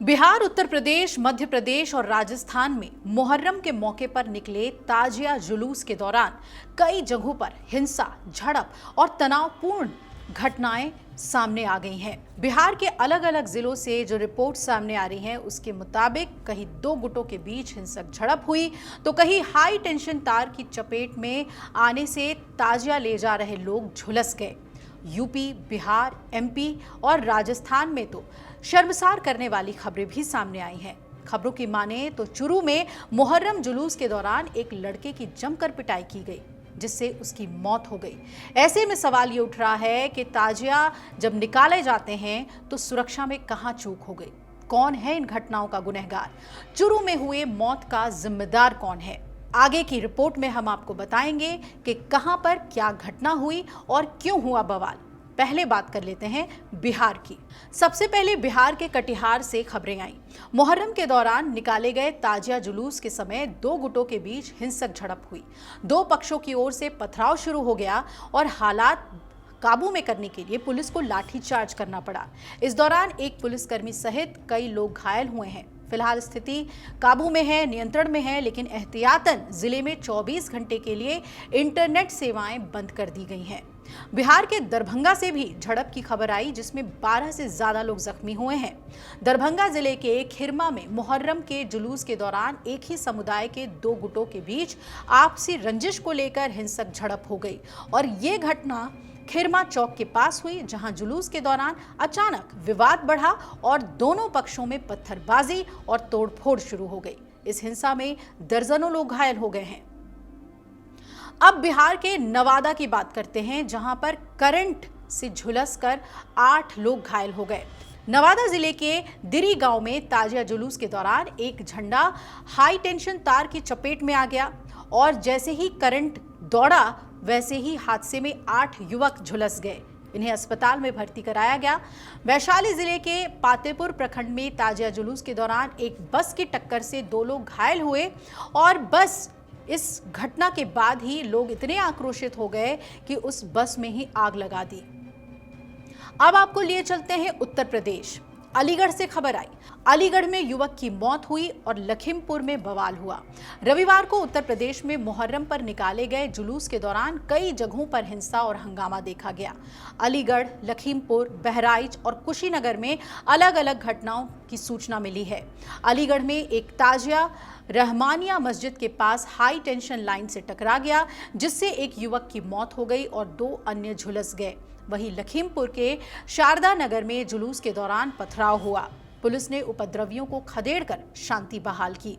बिहार, उत्तर प्रदेश, मध्य प्रदेश और राजस्थान में मुहर्रम के मौके पर निकले ताजिया जुलूस के दौरान कई जगहों पर हिंसा, झड़प और तनावपूर्ण घटनाएं सामने आ गई हैं। बिहार के अलग अलग जिलों से जो रिपोर्ट सामने आ रही हैं उसके मुताबिक कहीं दो गुटों के बीच हिंसक झड़प हुई तो कहीं हाई टेंशन तार की चपेट में आने से ताजिया ले जा रहे लोग झुलस गए। यूपी, बिहार, एमपी और राजस्थान में तो शर्मसार करने वाली खबरें भी सामने आई हैं। खबरों की माने तो चुरू में मुहर्रम जुलूस के दौरान एक लड़के की जमकर पिटाई की गई जिससे उसकी मौत हो गई। ऐसे में सवाल ये उठ रहा है कि ताजिया जब निकाले जाते हैं तो सुरक्षा में कहां चूक हो गई? कौन है इन घटनाओं का गुनहगार? चुरू में हुए मौत का जिम्मेदार कौन है? आगे की रिपोर्ट में हम आपको बताएंगे कि कहां पर क्या घटना हुई और क्यों हुआ बवाल। पहले बात कर लेते हैं बिहार की। सबसे पहले बिहार के कटिहार से खबरें आई। मुहर्रम के दौरान निकाले गए ताजिया जुलूस के समय दो गुटों के बीच हिंसक झड़प हुई। दो पक्षों की ओर से पथराव शुरू हो गया और हालात काबू में करने के लिए पुलिस को लाठीचार्ज करना पड़ा। इस दौरान एक पुलिसकर्मी सहित कई लोग घायल हुए हैं। फिलहाल स्थिति काबू में है, नियंत्रण में है, लेकिन एहतियातन जिले में 24 घंटे के लिए इंटरनेट सेवाएं बंद कर दी गई हैं। बिहार के दरभंगा से भी झड़प की खबर आई जिसमें 12 से ज्यादा लोग जख्मी हुए हैं। दरभंगा जिले के खिरमा में मुहर्रम के जुलूस के दौरान एक ही समुदाय के दो गुटों के बीच आपसी रंजिश को लेकर हिंसक झड़प हो गई और ये घटना खिरमा चौक के पास हुई, जहां जुलूस के दौरान अचानक विवाद बढ़ा और दोनों पक्षों में पत्थरबाजी और तोड़फोड़ शुरू हो गई। इस हिंसा में दर्जनों लोग घायल हो गए हैं। अब बिहार के नवादा की बात करते हैं, जहां पर करंट से झुलसकर 8 लोग घायल हो गए। नवादा जिले के दिरी गांव में ताजिया जुलूस के दौरान एक झंडा हाई टेंशन तार की चपेट में आ गया और जैसे ही करंट दौड़ा वैसे ही हादसे में 8 युवक झुलस गए। इन्हें अस्पताल में भर्ती कराया गया। वैशाली जिले के पातेपुर प्रखंड में ताजिया जुलूस के दौरान एक बस की टक्कर से 2 लोग घायल हुए और बस इस घटना के बाद ही लोग इतने आक्रोशित हो गए कि उस बस में ही आग लगा दी। अब आपको लिए चलते हैं उत्तर प्रदेश। अलीगढ़ से खबर आई। अलीगढ़ में युवक की मौत हुई और लखीमपुर में बवाल हुआ। रविवार को उत्तर प्रदेश में मुहर्रम पर निकाले गए जुलूस के दौरान कई जगहों पर हिंसा और हंगामा देखा गया। अलीगढ़, लखीमपुर, बहराइच और कुशीनगर में अलग अलग घटनाओं की सूचना मिली है। अलीगढ़ में एक ताजिया रहमानिया मस्जिद के पास हाई टेंशन लाइन से टकरा गया जिससे एक युवक की मौत हो गई और 2 अन्य झुलस गए। वहीं लखीमपुर के शारदा नगर में जुलूस के दौरान पथराव हुआ। पुलिस ने उपद्रवियों को खदेड़कर शांति बहाल की।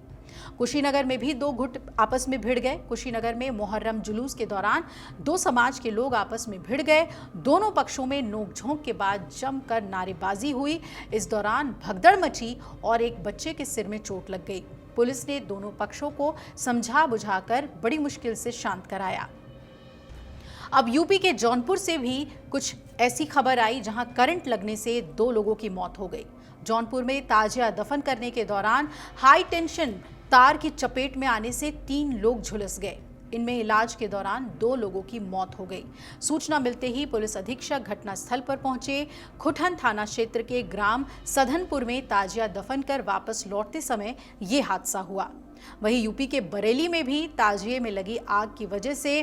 कुशीनगर में भी 2 गुट आपस में भिड़ गए। कुशीनगर में मुहर्रम जुलूस के दौरान 2 समाज के लोग आपस में भिड़ गए। दोनों पक्षों में नोकझोंक के बाद जमकर नारेबाजी हुई। इस दौरान भगदड़ मची और एक बच्चे के सिर में चोट लग गई। पुलिस ने दोनों पक्षों को समझा बुझाकर बड़ी मुश्किल से शांत कराया। अब यूपी के जौनपुर से भी कुछ ऐसी खबर आई जहां करंट लगने से 2 लोगों की मौत हो गई। जौनपुर में ताजिया दफन करने के दौरान हाई टेंशन तार की चपेट में आने से 3 लोग झुलस गए। इनमें इलाज के दौरान 2 लोगों की मौत हो गई। सूचना मिलते ही पुलिस अधीक्षक घटनास्थल पर पहुंचे। खुठन थाना क्षेत्र के ग्राम सधनपुर में ताजिया दफन कर वापस लौटते समय ये हादसा हुआ। वहीं यूपी के बरेली में भी ताजिए में लगी आग की वजह से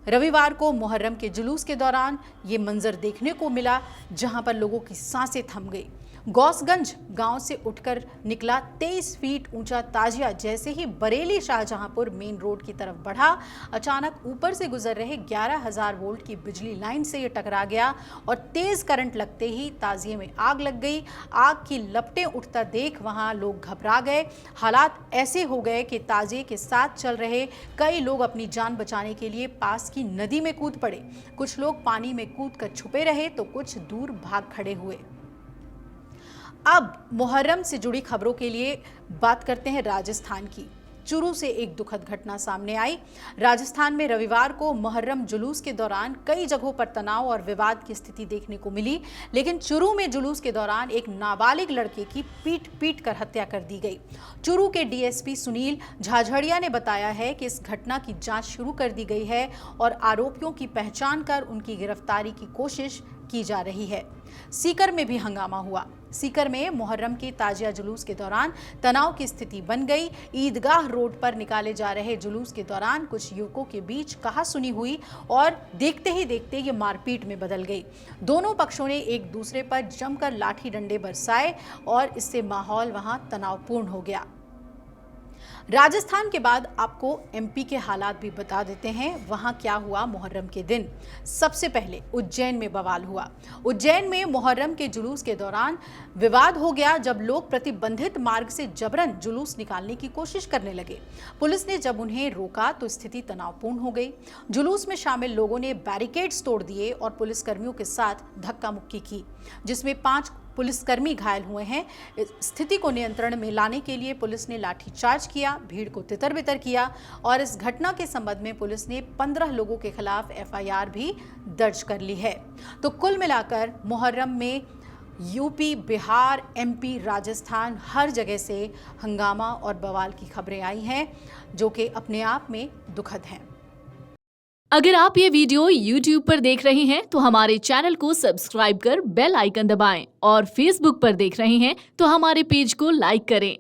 रविवार को मुहर्रम के जुलूस के दौरान ये मंजर देखने को मिला, जहां पर लोगों की सांसें थम गई। गौसगंज गांव से उठकर निकला 23 फीट ऊंचा ताजिया जैसे ही बरेली शाहजहांपुर मेन रोड की तरफ बढ़ा, अचानक ऊपर से गुजर रहे 11,000 वोल्ट की बिजली लाइन से ये टकरा गया और तेज करंट लगते ही ताजिए में आग लग गई। आग की लपटें उठता देख वहां लोग घबरा गए। हालात ऐसे हो गए कि ताजिए के साथ चल रहे कई लोग अपनी जान बचाने के लिए पास की नदी में कूद पड़े। कुछ लोग पानी में कूद कर छुपे रहे तो कुछ दूर भाग खड़े हुए। अब मुहर्रम से जुड़ी खबरों के लिए बात करते हैं राजस्थान की। चुरू से एक दुखद घटना सामने आई। राजस्थान में रविवार को मुहर्रम जुलूस के दौरान कई जगहों पर तनाव और विवाद की स्थिति देखने को मिली, लेकिन चुरू में जुलूस के दौरान एक नाबालिग लड़के की पीट कर हत्या कर दी गई। चुरू के डीएसपी सुनील झाझड़िया ने बताया है कि इस घटना की जांच शुरू कर दी गई है और आरोपियों की पहचान कर उनकी गिरफ्तारी की कोशिश की जा रही है। सीकर में भी हंगामा हुआ। सीकर में मुहर्रम के ताजिया जुलूस के दौरान तनाव की स्थिति बन गई। ईदगाह रोड पर निकाले जा रहे जुलूस के दौरान कुछ युवकों के बीच कहासुनी हुई और देखते ही देखते ये मारपीट में बदल गई। दोनों पक्षों ने एक दूसरे पर जमकर लाठी डंडे बरसाए और इससे माहौल वहां तनावपूर्ण हो गया। राजस्थान के बाद आपको एमपी के हालात भी बता देते हैं। वहां क्या हुआ मुहर्रम के दिन। सबसे पहले उज्जैन में बवाल हुआ। उज्जैन में मुहर्रम के जुलूस के दौरान विवाद हो गया जब लोग प्रतिबंधित मार्ग से जबरन जुलूस निकालने की कोशिश करने लगे। पुलिस ने जब उन्हें रोका तो स्थिति तनावपूर्ण हो गई। जुलूस में शामिल लोगों ने बैरिकेड्स तोड़ दिए और पुलिसकर्मियों के साथ धक्का मुक्की की, जिसमें 5 पुलिसकर्मी घायल हुए हैं। स्थिति को नियंत्रण में लाने के लिए पुलिस ने लाठीचार्ज किया, भीड़ को तितर-बितर किया और इस घटना के संबंध में पुलिस ने 15 लोगों के खिलाफ एफआईआर भी दर्ज कर ली है। तो कुल मिलाकर मुहर्रम में यूपी, बिहार, एमपी, राजस्थान हर जगह से हंगामा और बवाल की खबरें आई हैं, जो कि अपने आप में दुखद हैं। अगर आप ये वीडियो YouTube पर देख रहे हैं तो हमारे चैनल को सब्सक्राइब कर बेल आइकन दबाएं और Facebook पर देख रहे हैं तो हमारे पेज को लाइक करें।